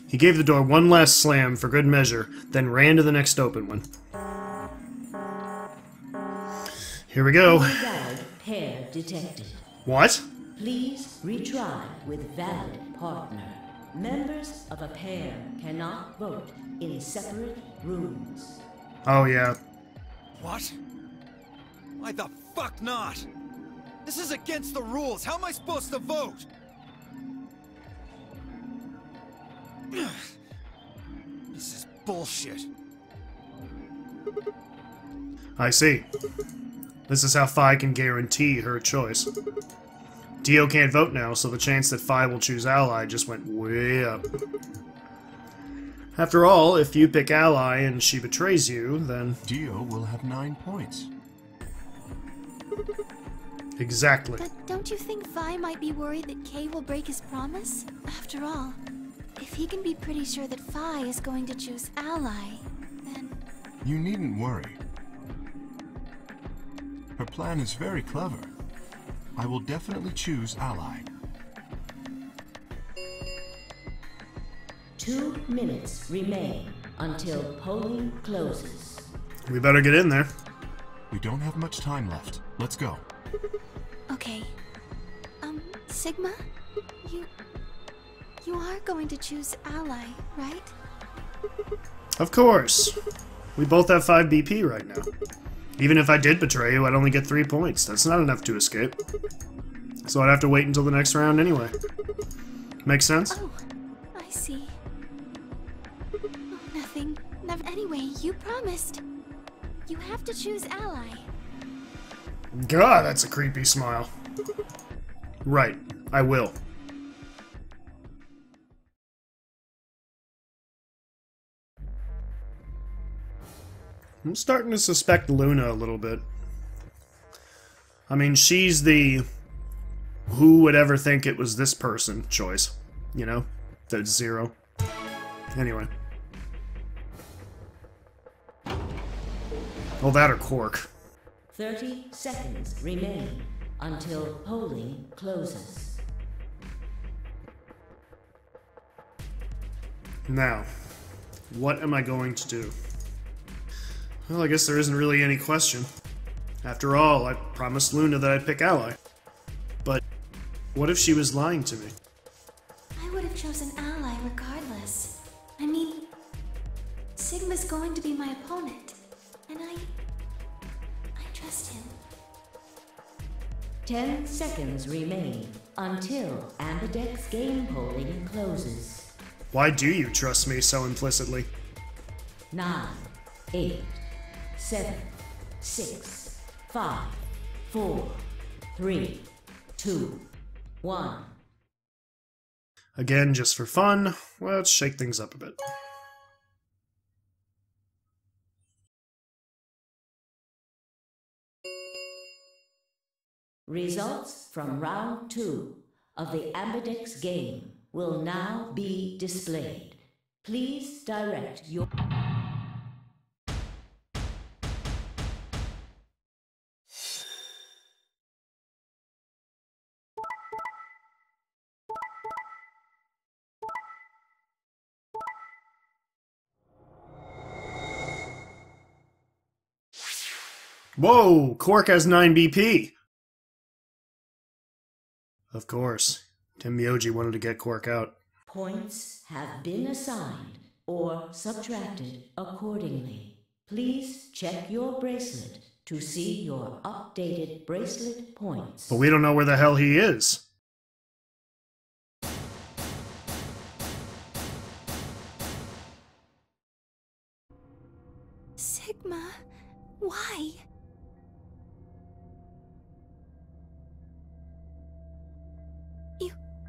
He gave the door one last slam for good measure, then ran to the next open one. Here we go. Invalid pair detected. What? Please retry with valid partner. Members of a pair cannot vote in separate rooms. Oh, yeah. What? Why the fuck not? This is against the rules. How am I supposed to vote? This is bullshit. I see. This is how Phi can guarantee her choice. Dio can't vote now, so the chance that Phi will choose Ally just went way up. After all, if you pick Ally and she betrays you, then... Dio will have 9 points. Exactly. But don't you think Phi might be worried that Kay will break his promise? After all, if he can be pretty sure that Phi is going to choose Ally, then... You needn't worry. Her plan is very clever. I will definitely choose Ally. 2 minutes remain until polling closes. We better get in there. We don't have much time left. Let's go. Okay. Sigma? You are going to choose Ally, right? Of course. We both have 5 BP right now. Even if I did betray you, I'd only get 3 points. That's not enough to escape. So I'd have to wait until the next round anyway. Make sense? Oh, I see. Oh, nothing. Anyway, you promised. You have to choose Ally. God, that's a creepy smile. Right, I will. I'm starting to suspect Luna a little bit. I mean, she's the who would ever think it was this person choice, you know? That's 0. Anyway. Oh, that or Quark. 30 seconds remain until polling closes. Now, what am I going to do? Well, I guess there isn't really any question. After all, I promised Luna that I'd pick Ally. But what if she was lying to me? I would have chosen Ally regardless. I mean, Sigma's going to be my opponent, and I trust him. 10 seconds remain until Ambidex game polling closes. Why do you trust me so implicitly? 9, 8, 7, 6, 5, 4, 3, 2, 1. Again, just for fun, well, let's shake things up a bit. Results from round 2 of the Ambidex game will now be displayed. Please direct your... Whoa! Quark has 9 BP! Of course. Tim Myoji wanted to get Quark out. Points have been assigned or subtracted accordingly. Please check your bracelet to see your updated bracelet points. But we don't know where the hell he is. Sigma, why?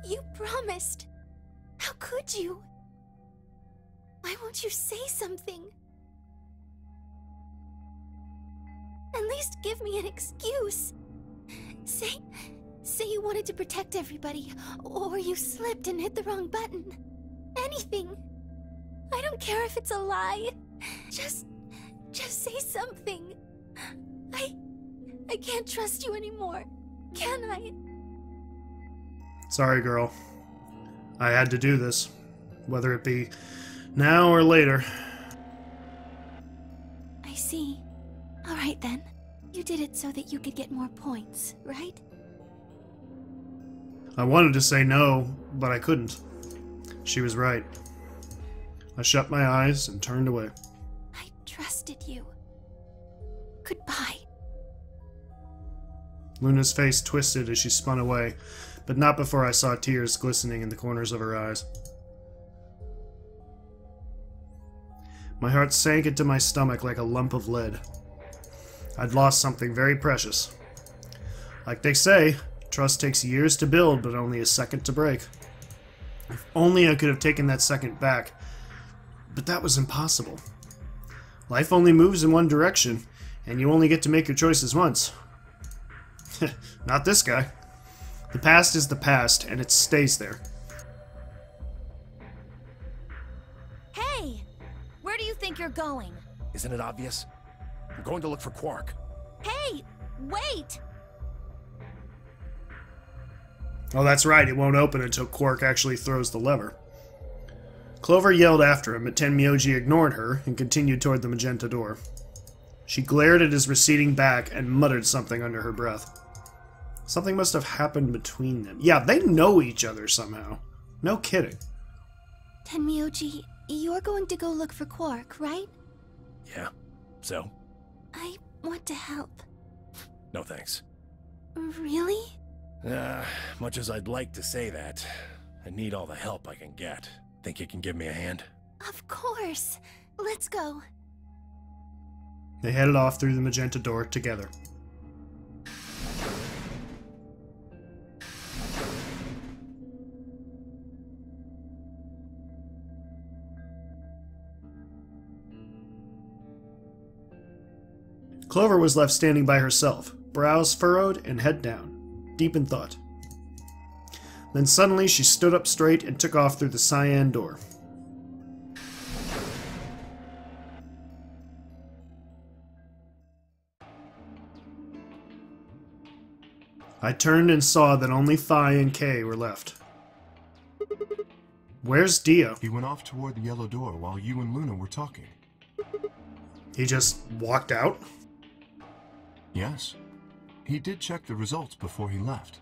You promised. How could you? Why won't you say something? At least give me an excuse. Say you wanted to protect everybody, or you slipped and hit the wrong button. Anything. I don't care if it's a lie. Just say something. I can't trust you anymore, can I? Sorry, girl. I had to do this. whether it be now or later. I see. Alright then. You did it so that you could get more points, right? I wanted to say no, but I couldn't. She was right. I shut my eyes and turned away. I trusted you. Goodbye. Luna's face twisted as she spun away, but not before I saw tears glistening in the corners of her eyes. My heart sank into my stomach like a lump of lead. I'd lost something very precious. Like they say, trust takes years to build, but only a second to break. If only I could have taken that second back. But that was impossible. Life only moves in one direction, and you only get to make your choices once. Not this guy. The past is the past, and it stays there. Hey! Where do you think you're going? Isn't it obvious? I'm going to look for Quark. Hey! Wait! Oh, that's right, it won't open until Quark actually throws the lever. Clover yelled after him, but Tenmyoji ignored her and continued toward the magenta door. She glared at his receding back and muttered something under her breath. Something must have happened between them. Yeah, they know each other somehow. No kidding. Tenmyoji, you're going to go look for Quark, right? Yeah. So? I want to help. No thanks. Really? Much as I'd like to say that, I need all the help I can get. Think you can give me a hand? Of course. Let's go. They headed off through the magenta door together. Clover was left standing by herself, brows furrowed and head down, deep in thought. Then suddenly she stood up straight and took off through the cyan door. I turned and saw that only Phi and Kay were left. Where's Dio? He went off toward the yellow door while you and Luna were talking. He just walked out? Yes. He did check the results before he left.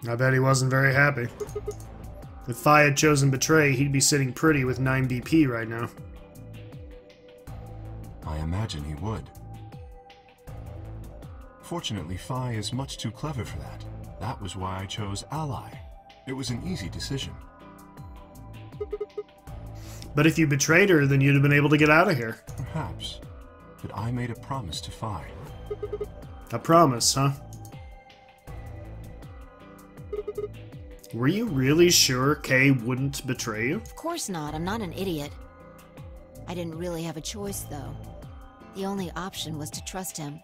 I bet he wasn't very happy. If Phi had chosen Betray, he'd be sitting pretty with 9 BP right now. I imagine he would. Fortunately, Phi is much too clever for that. That was why I chose Ally. It was an easy decision. But if you betrayed her, then you'd have been able to get out of here. Perhaps. But I made a promise to Phi. A promise, huh? Were you really sure Kay wouldn't betray you? Of course not. I'm not an idiot. I didn't really have a choice, though. The only option was to trust him.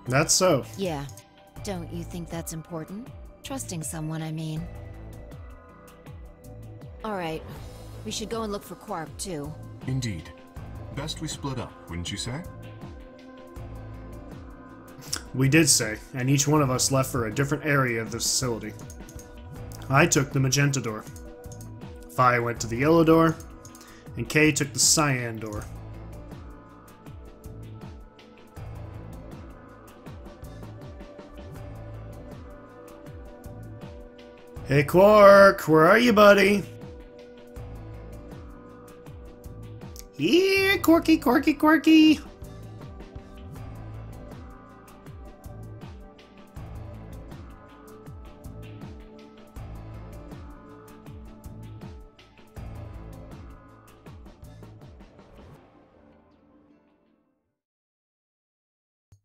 That's so. Yeah. Don't you think that's important? Trusting someone, I mean. Alright. We should go and look for Quark, too. Indeed. Best we split up, wouldn't you say? We did say, and each one of us left for a different area of the facility. I took the magenta door. Phi went to the yellow door, and Kay took the cyan door. Hey Quark, where are you, buddy? Here, Quarky, Quarky, Quarky!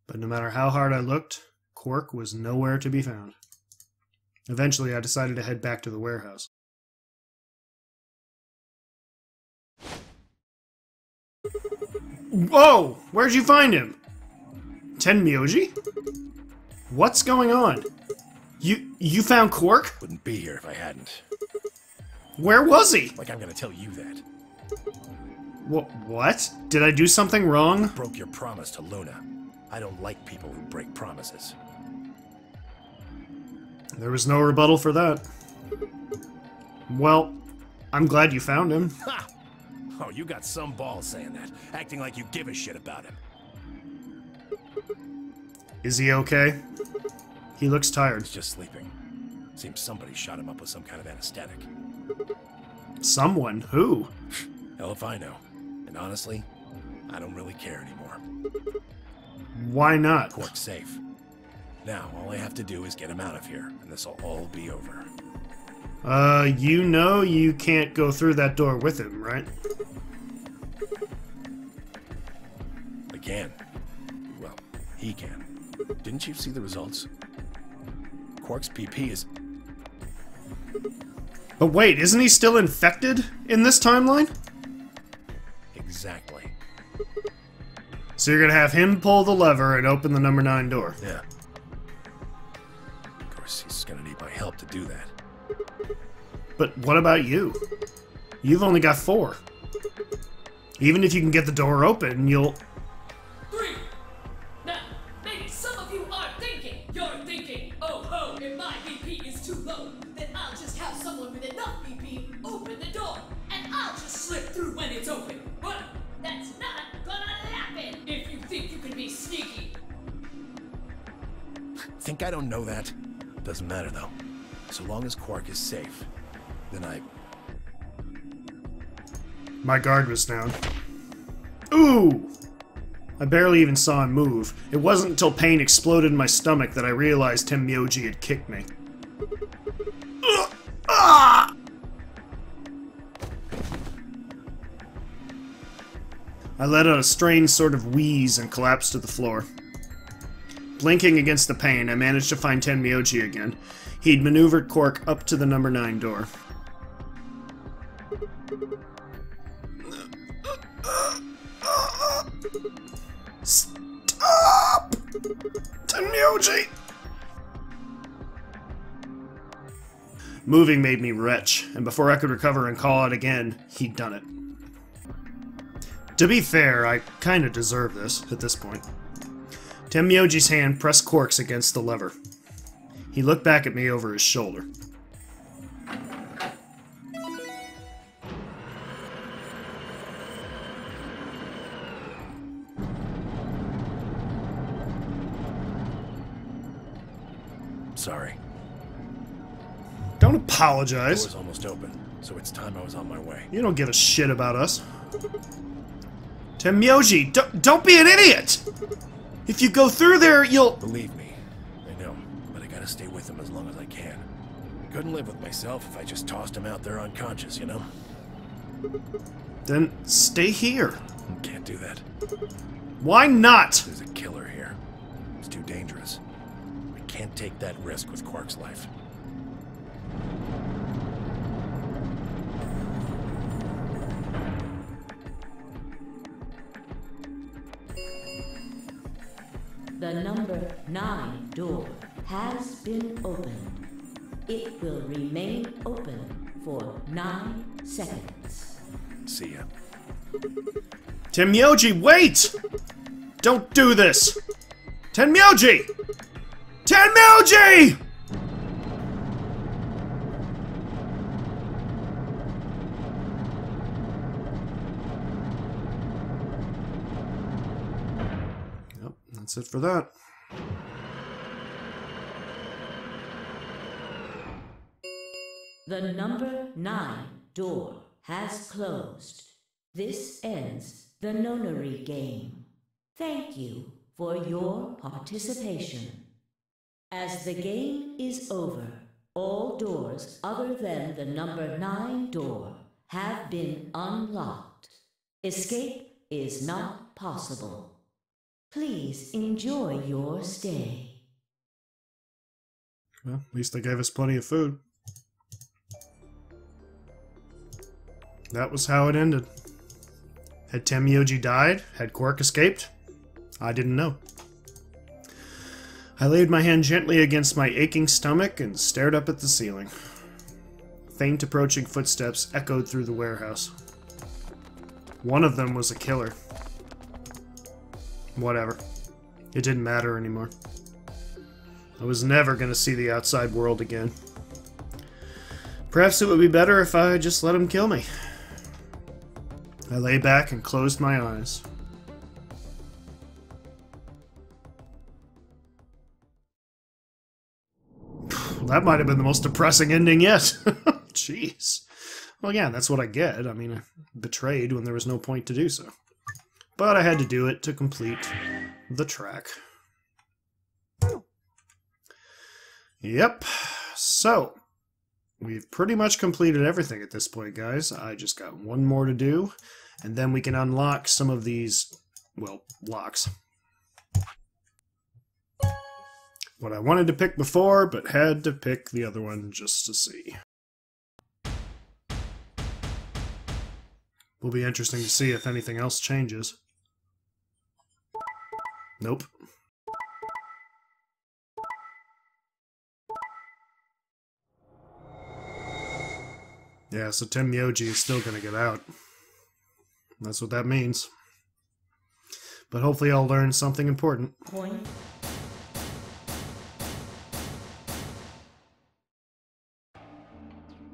But no matter how hard I looked, Quark was nowhere to be found. Eventually, I decided to head back to the warehouse. Whoa! Where'd you find him? Tenmyoji? What's going on? You found Quark? Wouldn't be here if I hadn't. Where was he? Like I'm gonna tell you that. What? Did I do something wrong? Broke your promise to Luna. I don't like people who break promises. There was no rebuttal for that. Well, I'm glad you found him. Ha! Oh, you got some balls saying that, acting like you give a shit about him. Is he okay? He looks tired. He's just sleeping. Seems somebody shot him up with some kind of anesthetic. Someone? Who? Hell if I know. And honestly, I don't really care anymore. Why not? Quark's safe. Now, all I have to do is get him out of here, and this'll all be over. You know you can't go through that door with him, right? I can. Well, he can. Didn't you see the results? Quark's PP is... But wait, isn't he still infected in this timeline? Exactly. So you're gonna have him pull the lever and open the number 9 door. Yeah. Of course, he's gonna need my help to do that. But what about you? You've only got 4. Even if you can get the door open, you'll... 3. Now, maybe some of you are thinking, oh ho, if my BP is too low, then I'll just have someone with enough BP open the door, and I'll just slip through when it's open. But that's not gonna happen if you think you can be sneaky. Think I don't know that? Doesn't matter, though. So long as Quark is safe, then My guard was down. Ooh! I barely even saw him move. It wasn't until pain exploded in my stomach that I realized Tenmyoji had kicked me. Ah! I let out a strange sort of wheeze and collapsed to the floor. Blinking against the pain, I managed to find Tenmyoji again. He'd maneuvered Quark up to the number 9 door. Stop! Tenmyoji! Moving made me retch, and before I could recover and call out again, he'd done it. To be fair, I kinda deserve this, at this point. Tenmyoji's hand pressed Quark's against the lever. He looked back at me over his shoulder. sorry. Don't apologize. The door's almost open, so it's time I was on my way. You don't give a shit about us. Tenmyoji, don't be an idiot! If you go through there, you'll... Believe me, I know, but I gotta stay with him as long as I can. Couldn't live with myself if I just tossed him out there unconscious, you know? Then stay here. Can't do that. Why not? There's a killer here. It's too dangerous. I can't take that risk with Quark's life. The number 9 door has been opened. It will remain open for 9 seconds. See ya. Tenmyoji, wait! Don't do this! Tenmyoji! Tenmyoji! Yep, that's it for that. The number 9 door has closed. This ends the Nonary game. Thank you for your participation. As the game is over, all doors other than the number 9 door have been unlocked. Escape is not possible. Please enjoy your stay. Well, at least they gave us plenty of food. That was how it ended. Had Tenmyoji died? Had Quark escaped? I didn't know. I laid my hand gently against my aching stomach and stared up at the ceiling. Faint approaching footsteps echoed through the warehouse. One of them was a killer. Whatever. It didn't matter anymore. I was never going to see the outside world again. Perhaps it would be better if I just let him kill me. I lay back and closed my eyes. That might have been the most depressing ending yet. Jeez. Well, yeah, that's what I get. I mean, I betrayed when there was no point to do so. But I had to do it to complete the track. Yep. So, we've pretty much completed everything at this point, guys. I just got one more to do, and then we can unlock some of these, well, locks. What I wanted to pick before, but had to pick the other one just to see. Will be interesting to see if anything else changes. Nope. Yeah, so Tim Myoji is still going to get out. That's what that means. But hopefully I'll learn something important. Point.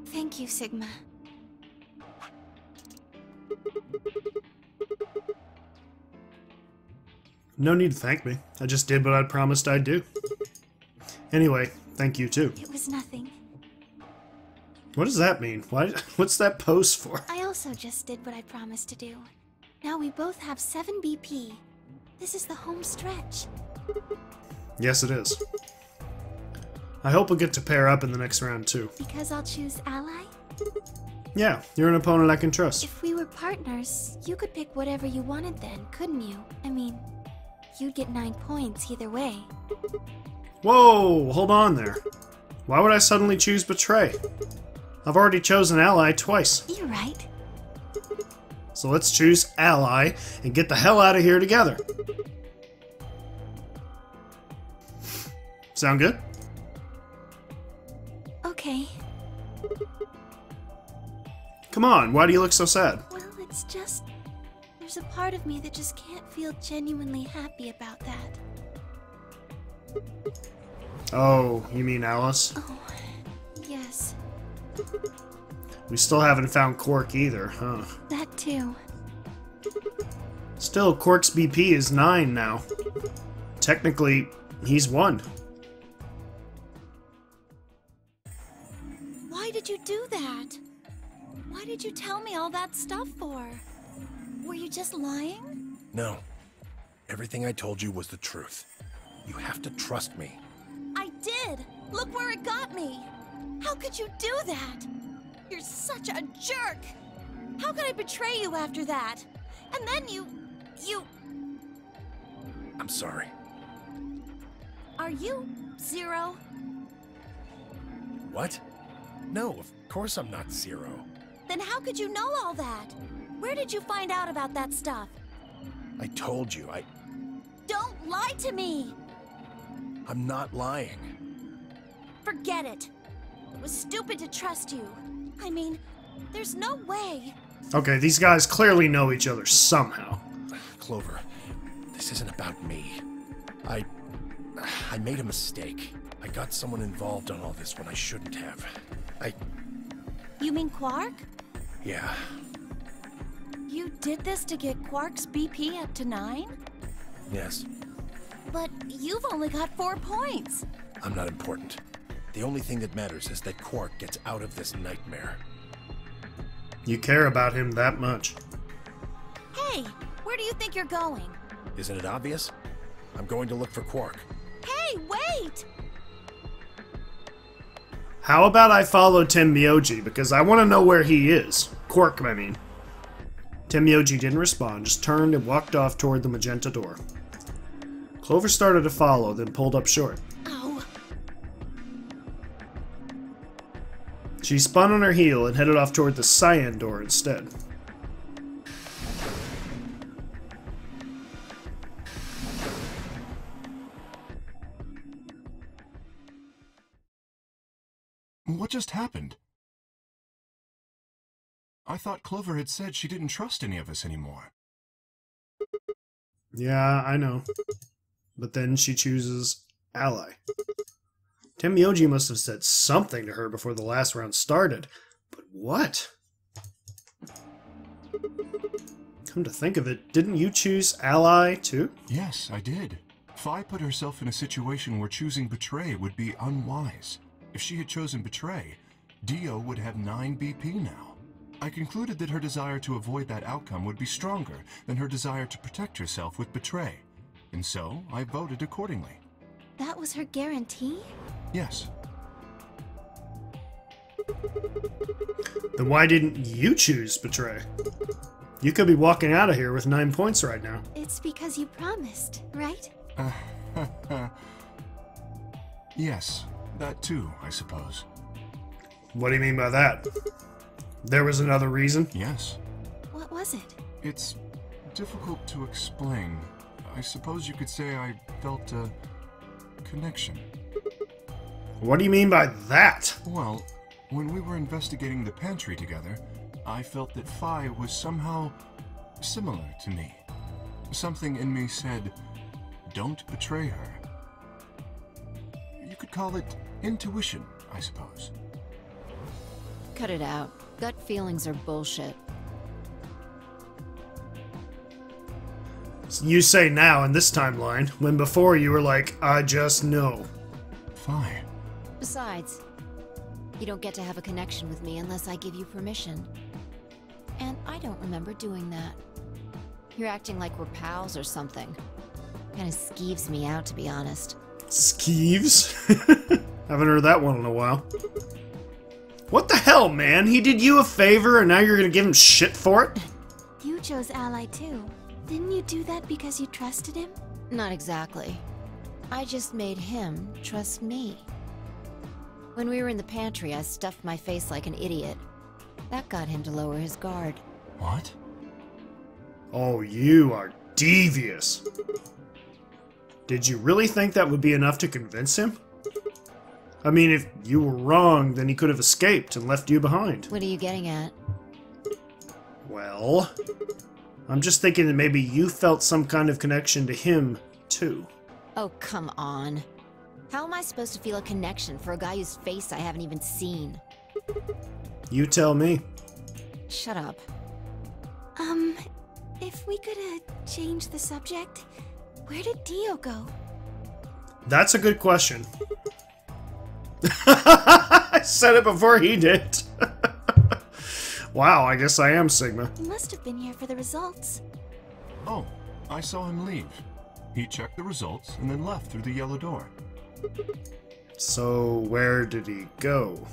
Thank you, Sigma. No need to thank me. I just did what I promised I'd do. Anyway, thank you too. It was nothing. What does that mean? What's that pose for? I also just did what I promised to do. Now we both have 7 BP. This is the home stretch. Yes, it is. I hope we'll get to pair up in the next round too. Because I'll choose ally? Yeah, you're an opponent I can trust. If we were partners, you could pick whatever you wanted then, couldn't you? I mean, you'd get 9 points either way. Whoa, hold on there. Why would I suddenly choose Betray? I've already chosen ally twice. You're right. So let's choose ally and get the hell out of here together. Sound good? Okay. Come on, why do you look so sad? Well, it's just... there's a part of me that just can't feel genuinely happy about that. Oh, you mean Alice? Oh, yes. We still haven't found Quark either, huh? That too. Still, Quark's BP is 9 now. Technically, he's 1. Why did you do that? Why did you tell me all that stuff for? Were you just lying? No. Everything I told you was the truth. You have to trust me. I did! Look where it got me! How could you do that? You're such a jerk! How could I betray you after that? And then you... I'm sorry. Are you Zero? What? No, of course I'm not Zero. Then how could you know all that? Where did you find out about that stuff? I told you, Don't lie to me! I'm not lying. Forget it. It was stupid to trust you. I mean, there's no way. Okay, these guys clearly know each other somehow. Clover, this isn't about me. I made a mistake. I got someone involved on all this when I shouldn't have. You mean Quark? Yeah. You did this to get Quark's BP up to 9? Yes. But you've only got 4 points. I'm not important. The only thing that matters is that Quark gets out of this nightmare. You care about him that much. Hey, where do you think you're going? Isn't it obvious? I'm going to look for Quark. Hey, wait! How about I follow Tim Myoji, because I want to know where he is. Quark, I mean. Tim Myoji didn't respond, just turned and walked off toward the magenta door. Clover started to follow, then pulled up short. Oh. She spun on her heel and headed off toward the cyan door instead. What just happened? I thought Clover had said she didn't trust any of us anymore. Yeah, I know. But then she chooses ally. Tenmyoji must have said something to her before the last round started. But what? Come to think of it, didn't you choose Ally too? Yes, I did. Fi put herself in a situation where choosing Betray would be unwise. If she had chosen Betray, Dio would have 9 BP now. I concluded that her desire to avoid that outcome would be stronger than her desire to protect herself with Betray, and so I voted accordingly. That was her guarantee? Yes. Then why didn't you choose Betray? You could be walking out of here with 9 points right now. It's because you promised, right? Yes, that too, I suppose. What do you mean by that? There was another reason? Yes. What was it? It's difficult to explain. I suppose you could say I felt a connection. What do you mean by that? Well, when we were investigating the pantry together, I felt that Fi was somehow similar to me. Something in me said, don't betray her. You could call it intuition, I suppose. Cut it out. Gut feelings are bullshit. You say now in this timeline, when before you were like, I just know. Fi. Besides, you don't get to have a connection with me unless I give you permission. And I don't remember doing that. You're acting like we're pals or something. Kinda skeeves me out, to be honest. Skeeves? Haven't heard that one in a while. What the hell, man? He did you a favor and now you're gonna give him shit for it? You chose Ally too. Didn't you do that because you trusted him? Not exactly. I just made him trust me. When we were in the pantry, I stuffed my face like an idiot. That got him to lower his guard. What? Oh, you are devious. Did you really think that would be enough to convince him? I mean, if you were wrong, then he could have escaped and left you behind. What are you getting at? Well, I'm just thinking that maybe you felt some kind of connection to him, too. Oh, come on. How am I supposed to feel a connection for a guy whose face I haven't even seen? You tell me. Shut up. If we could, change the subject, where did Dio go? That's a good question. I said it before he did. Wow, I guess I am Sigma. He must have been here for the results. Oh, I saw him leave. He checked the results and then left through the yellow door. So, where did he go?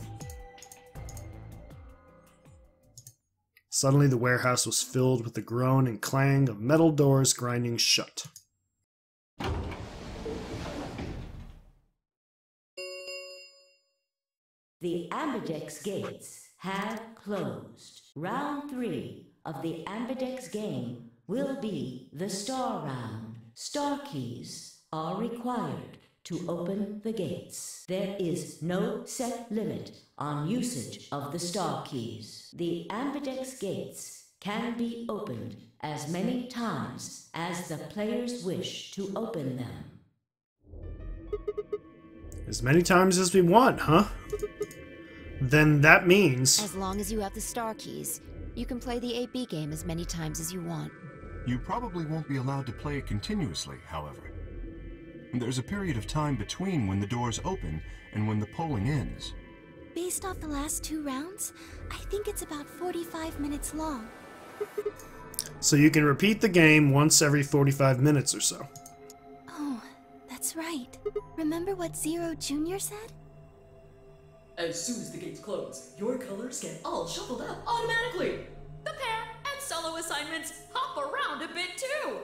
Suddenly the warehouse was filled with the groan and clang of metal doors grinding shut. The Ambidex gates have closed. Round 3 of the Ambidex game will be the Star Round. Star keys are required to open the gates. There is no set limit on usage of the Star keys. The Ambidex gates can be opened as many times as the players wish to open them. As many times as we want, huh? Then that means... As long as you have the star keys, you can play the 8B game as many times as you want. You probably won't be allowed to play it continuously, however. There's a period of time between when the doors open and when the polling ends. Based off the last 2 rounds, I think it's about 45 minutes long. So you can repeat the game once every 45 minutes or so. Oh, that's right. Remember what Zero Jr. said? As soon as the gates close, your colors get all shuffled up automatically. The pair and solo assignments hop around a bit too.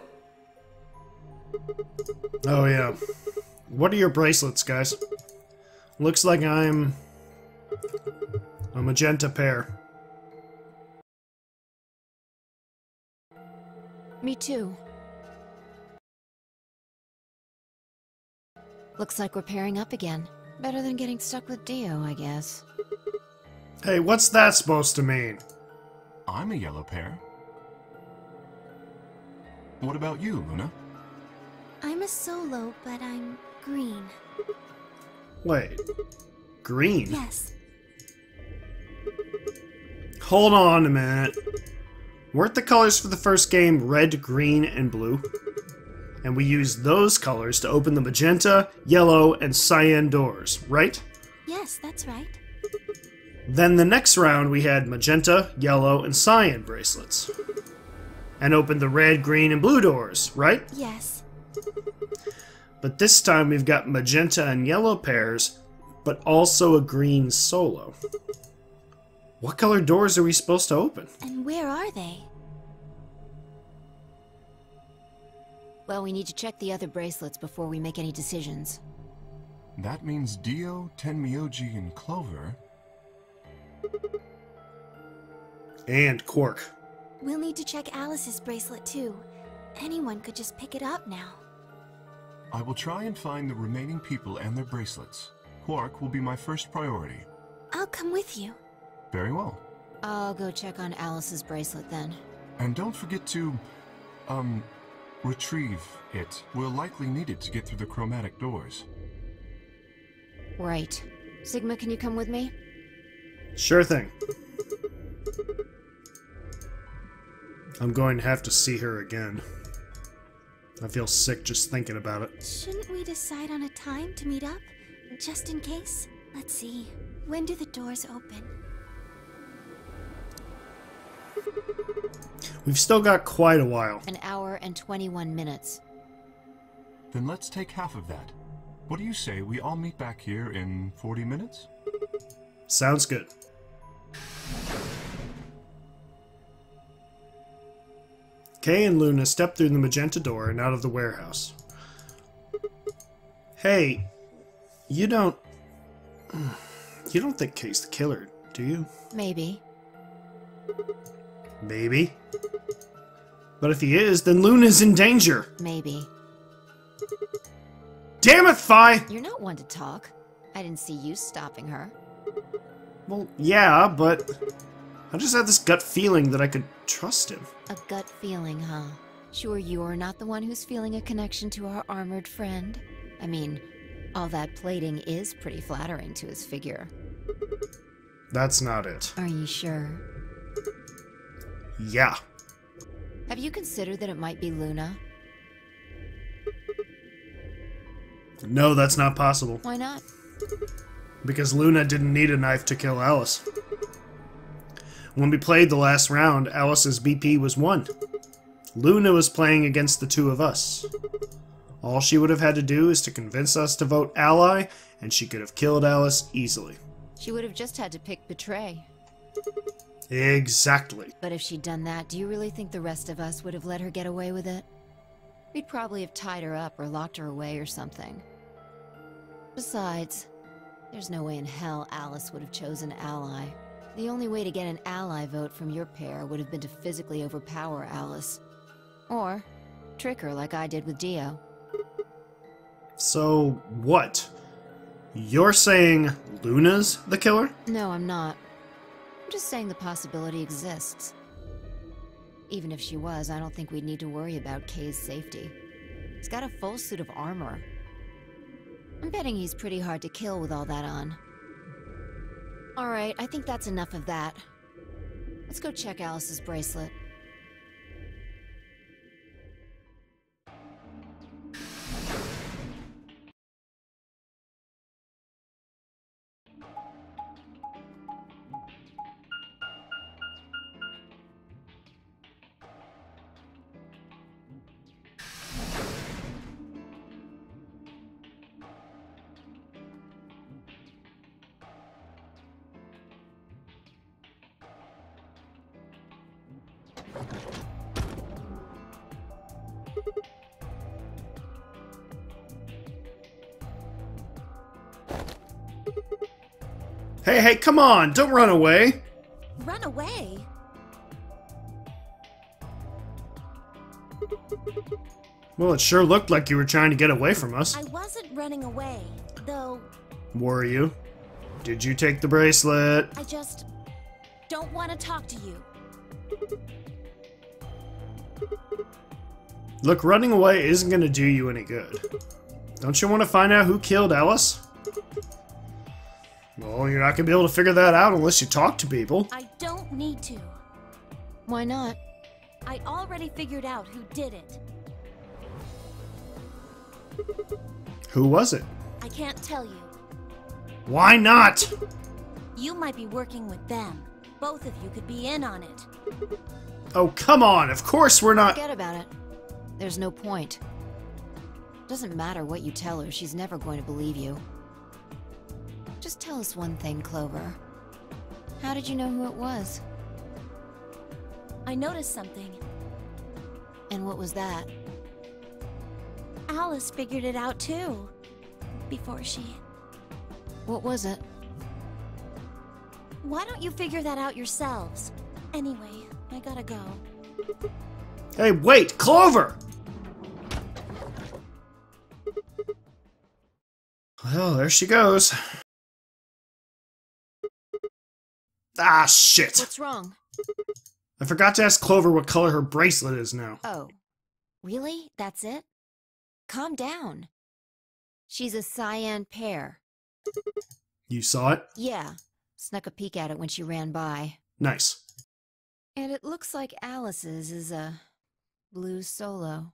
Oh yeah. What are your bracelets, guys? Looks like I'm a magenta pair. Me too. Looks like we're pairing up again. Better than getting stuck with Dio, I guess. Hey, what's that supposed to mean? I'm a yellow pair. What about you, Luna? I'm a solo, but I'm green. Wait. Green? Yes. Hold on a minute. Weren't the colors for the first game red, green, and blue? And we used those colors to open the magenta, yellow, and cyan doors, right? Yes, that's right. Then the next round we had magenta, yellow, and cyan bracelets. And opened the red, green, and blue doors, right? Yes. But this time we've got magenta and yellow pairs, but also a green solo. What color doors are we supposed to open? And where are they? Well, we need to check the other bracelets before we make any decisions. That means Dio, Tenmyoji, and Clover. And Quark. We'll need to check Alice's bracelet too. Anyone could just pick it up now. I will try and find the remaining people and their bracelets. Quark will be my first priority. I'll come with you. Very well. I'll go check on Alice's bracelet then. And don't forget to, retrieve it. We'll likely need it to get through the chromatic doors. Right. Sigma, can you come with me? Sure thing. I'm going to have to see her again. I feel sick just thinking about it. Shouldn't we decide on a time to meet up? Just in case? Let's see. When do the doors open? We've still got quite a while. An hour and 21 minutes. Then let's take half of that. What do you say we all meet back here in 40 minutes? Sounds good. Kay and Luna step through the magenta door and out of the warehouse. Hey, you don't think Kay's the killer, do you? Maybe. Maybe. But if he is, then Luna's in danger. Maybe. Damn it, Phi! You're not one to talk. I didn't see you stopping her. Well, yeah, but I just had this gut feeling that I could trust him. A gut feeling, huh? Sure you're not the one who's feeling a connection to our armored friend? I mean, all that plating is pretty flattering to his figure. That's not it. Are you sure? Yeah. Have you considered that it might be Luna? No, that's not possible. Why not? Because Luna didn't need a knife to kill Alice. When we played the last round, Alice's BP was 1. Luna was playing against the two of us. All she would have had to do is to convince us to vote ally, and she could have killed Alice easily. She would have just had to pick betray. Exactly. But if she'd done that, do you really think the rest of us would have let her get away with it? We'd probably have tied her up or locked her away or something. Besides, there's no way in hell Alice would have chosen ally. The only way to get an ally vote from your pair would have been to physically overpower Alice. Or trick her like I did with Dio. So, what? You're saying Luna's the killer? No, I'm not. I'm just saying the possibility exists. Even if she was, I don't think we'd need to worry about Kay's safety. He's got a full suit of armor. I'm betting he's pretty hard to kill with all that on. Alright, I think that's enough of that. Let's go check Alice's bracelet. Hey, come on! Don't run away! Run away? Well, it sure looked like you were trying to get away from us. I wasn't running away, though Were you? Did you take the bracelet? I just don't want to talk to you. Look, running away isn't gonna do you any good. Don't you want to find out who killed Alice? Well, you're not gonna be able to figure that out unless you talk to people. I don't need to. Why not? I already figured out who did it. Who was it? I can't tell you. Why not? You might be working with them. Both of you could be in on it. Oh, come on. Of course we're not. Forget about it. There's no point. Doesn't matter what you tell her, she's never going to believe you. Just tell us one thing, Clover. How did you know who it was? I noticed something. And what was that? Alice figured it out too. Before she... What was it? Why don't you figure that out yourselves? Anyway, I gotta go. Hey, wait! Clover! Well, there she goes. Ah, shit! What's wrong? I forgot to ask Clover what color her bracelet is now. Oh. Really? That's it? Calm down. She's a cyan pear. You saw it? Yeah. Snuck a peek at it when she ran by. Nice. And it looks like Alice's is a blue solo.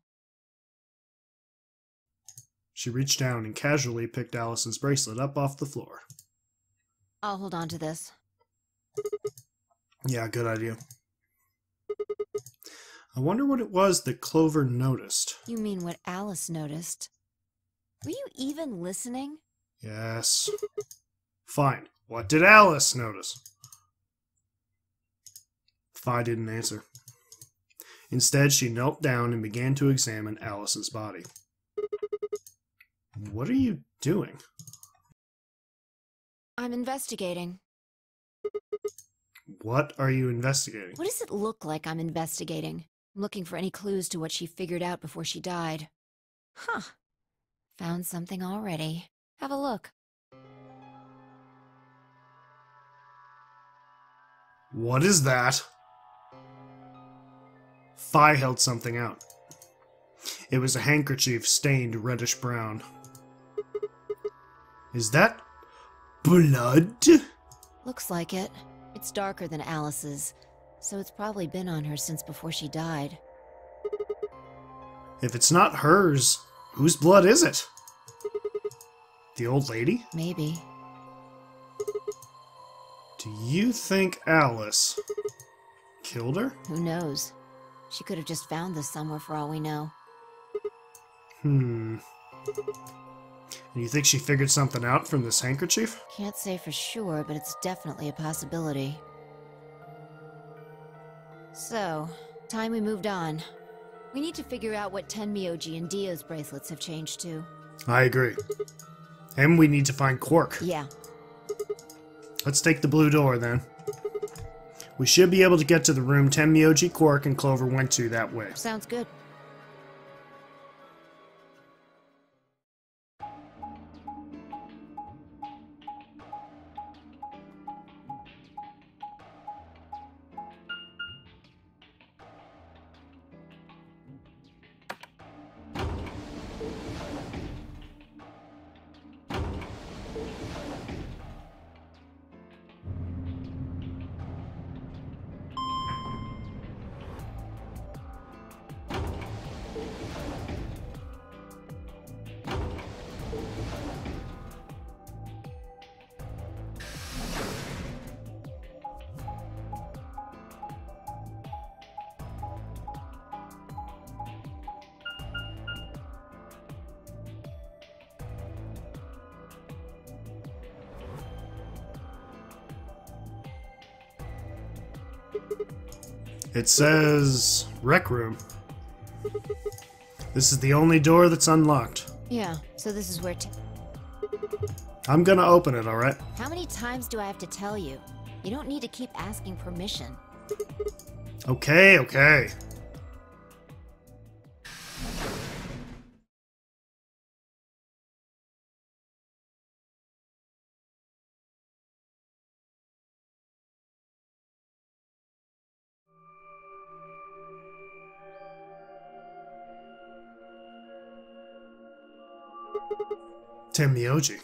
She reached down and casually picked Alice's bracelet up off the floor. I'll hold on to this. Yeah, good idea. I wonder what it was that Clover noticed. You mean what Alice noticed? Were you even listening? Yes. Fine. What did Alice notice? Fi didn't answer. Instead, she knelt down and began to examine Alice's body. What are you doing? I'm investigating. What are you investigating? What does it look like I'm investigating? I'm looking for any clues to what she figured out before she died. Huh. Found something already. Have a look. What is that? Fi held something out. It was a handkerchief stained reddish-brown. Is that blood? Looks like it. It's darker than Alice's, so it's probably been on her since before she died. If it's not hers, whose blood is it? The old lady? Maybe. Do you think Alice killed her? Who knows? She could have just found this somewhere for all we know. And you think she figured something out from this handkerchief? Can't say for sure, but it's definitely a possibility. So, time we moved on. We need to figure out what Tenmyoji and Dio's bracelets have changed to. I agree. And we need to find Quark. Yeah. Let's take the blue door, then. We should be able to get to the room Tenmyoji, Quark, and Clover went to that way. Sounds good. It says Rec Room. This is the only door that's unlocked. Yeah, so this is where I'm gonna open it, alright? How many times do I have to tell you? You don't need to keep asking permission. Okay, okay. Tenmyoji.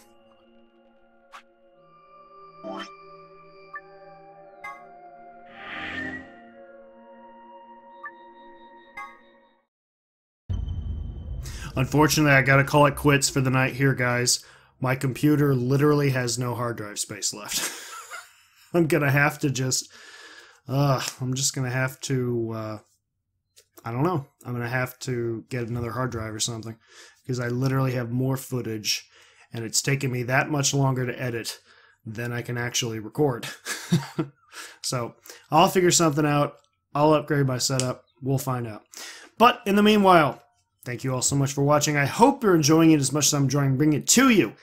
Unfortunately, I gotta call it quits for the night here, guys. My computer literally has no hard drive space left. I'm gonna have to just... I'm just gonna have to... I don't know. I'm gonna have to get another hard drive or something. Because I literally have more footage, and it's taken me that much longer to edit than I can actually record. So, I'll figure something out. I'll upgrade my setup. We'll find out. But, in the meanwhile, thank you all so much for watching. I hope you're enjoying it as much as I'm enjoying bringing it to you.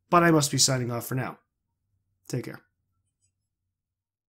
But I must be signing off for now. Take care.